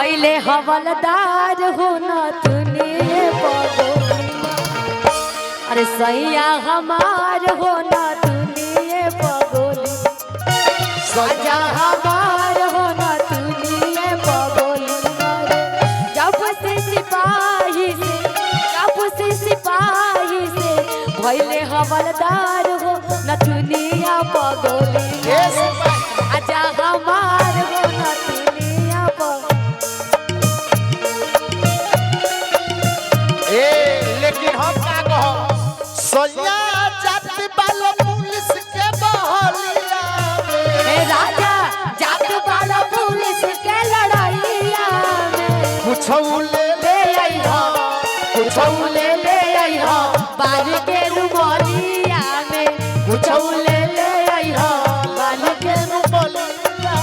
भैले हवलदार हो न तूने बगोली। अरे सैया हमार हो न तूने बगोली। सजा हमार हो न तूने बगोली। जब से सिपाही से भैले हवलदार हो न दुनिया बगोली। आजा हमार हो न दुनिया लेकिन हम का कहो सैया जात वाला पुलिस के बहलिया में राजा जात वाला पुलिस के लड़ाइया में कुछौ ले ले आई हो कुछौ ले आई हो बाल के रुमालिया में कुछौ ले आई हो बाल के बलिया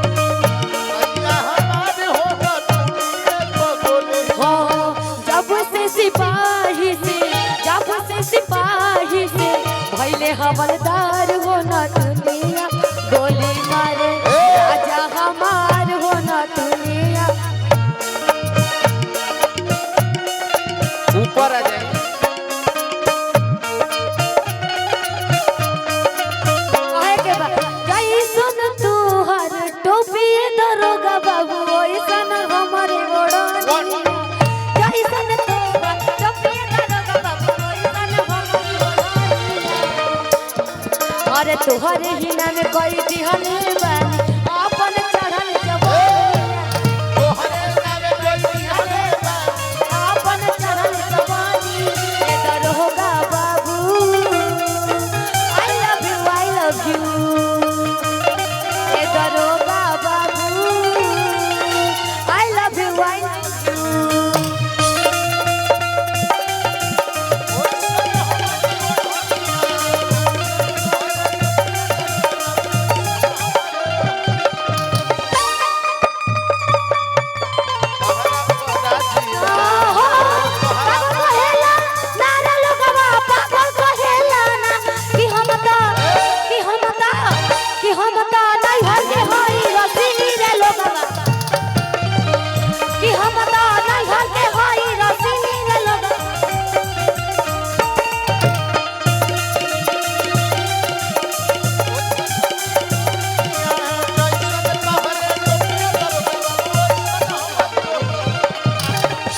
सैया हमारे हो न तुझे बगोली। हो। जब से सिपाही से भैले हवलदार हो न दुनिया गोली मारे। राजा हमार हो न दुनिया। ऊपर आ जाए कहे के बा कैसन तुहर टोपी दरोगा बाबू ओइसन हमर गोड़नी। कैसन तुहर टोपी दरोगा बाबू ओइसन हमर गोड़नी। अरे तुहर हिना में कोई दिहल बानी अपन चढ़ल जवानी। तोहरे नामे कोई दिहले बा अपन चढ़ल जवानी ए दरोगा बाबू I love you ए दरोगा बाबू I love you ओहो पागल कहेला नारा लोगवा पागल कहेला ना कि हम त नहीं हर के होई रसीली रे लोगवा कि हम त नहीं हर के होई रसीली रे लोगवा।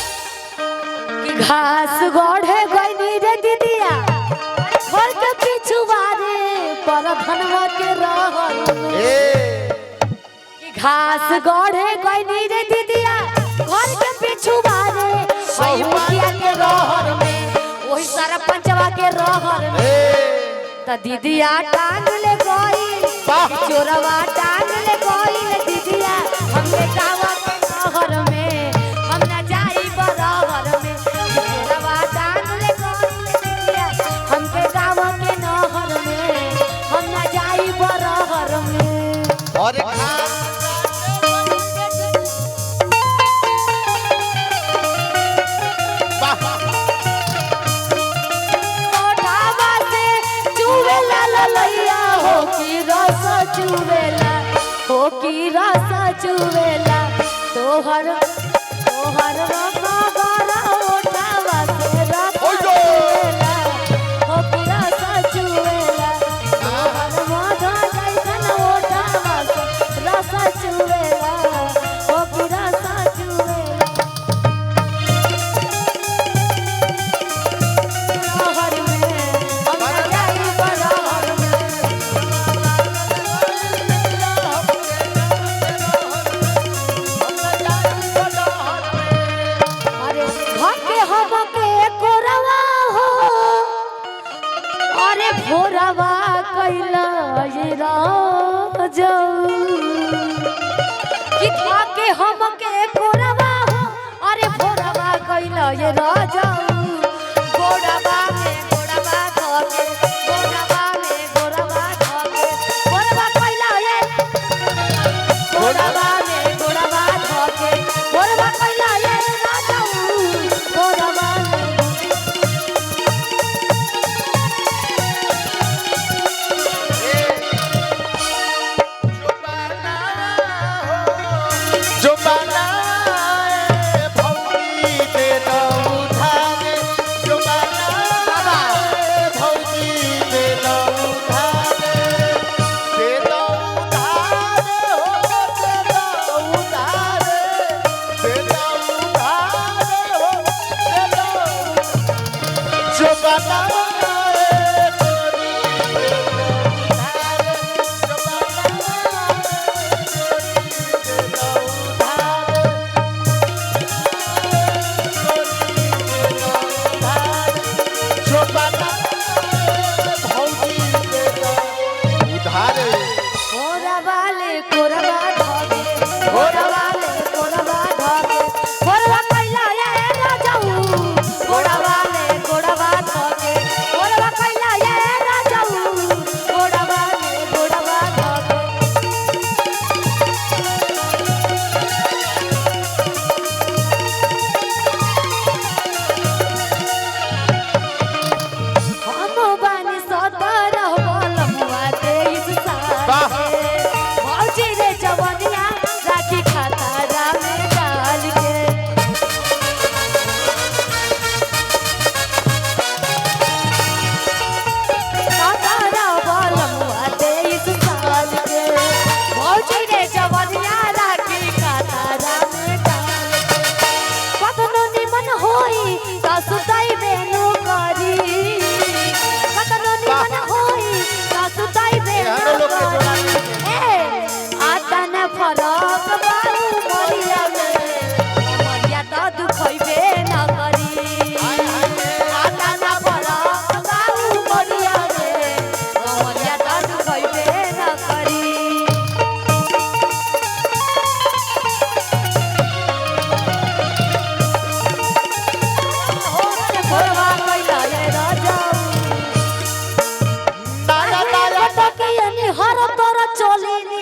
कि घास गढ़े गईनी रे दीदिया घर के पिछुआरे पर धनवा के रहल कि घास गढ़े गईनी रे दीदिया घर के पिछुआरे वही मुखिया के रहर में वही सरपंचवा के रहर में त दीदिया टांग ले गई चोरवा टांग ले गई दीदिया हमने गावा के रहर में हम ना जाई बरहर में चोरवा टांग ले गई दीदिया हमके गावा के नहर में हम ना जाई बरहर में। और ओठावा से चुवेला ललैया हो की रस चुवेला तोहर गरा ओठावा से रस चुवेला हो की रस चुवेला तोहर मधा जैसन ओठावा से रस चुवेला हो की रस चुवेला। रहर में हम ना जाई बरहर में अरे घके हमके कोरवा हो अरे भोरवा कैला ये राजऊ कि घके हमके कोरवा हो अरे भोरवा कैला ये राजऊ गोड़वा में गोड़वा धके गोड़वा में गोड़वा धके गोड़वा कैला ये गोड़वा में गोड़वा धके गोड़वा कैला ये राजऊ गोड़वा में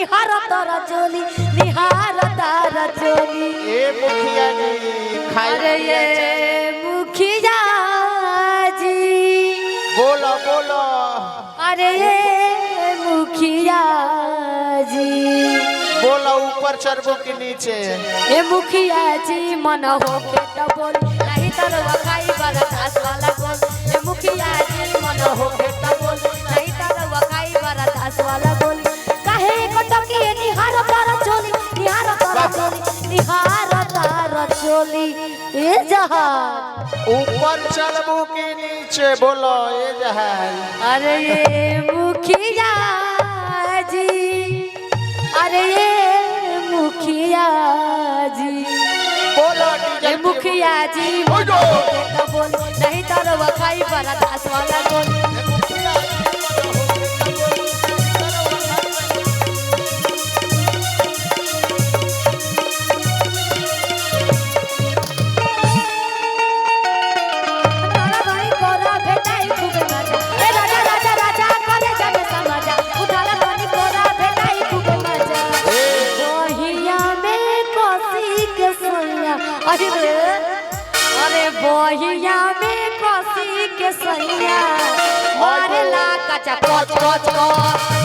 निहार तारा चोली निहार तारा चोली ए मुखिया जी खाई अरे ये मुखिया जी बोलो बोलो अरे ये मुखिया जी बोलो ऊपर चढ़बो के नीचे ए मुखिया जी मन हो के तो बोल नहीं तरवा खाई बरदास वाला बोल ए मुखिया जी मन हो के तो बोल नहीं तरवा खाई बरदास वाला बोल काहे कटकी निहार तारा चोली निहार तारा चोली निहार तारा चोली ए जहां ऊपर चढ़बो के नीचे बोलो ए जहाज अरे ये मुखिया जी अरे ये मुखिया जी बोलो ए मुखिया जी मन हो के तो बोल नहीं तरवा खाई बरदास वाला बोल अरे बहिया में कसी के सैया मारे ला कचा कोच कोच कोच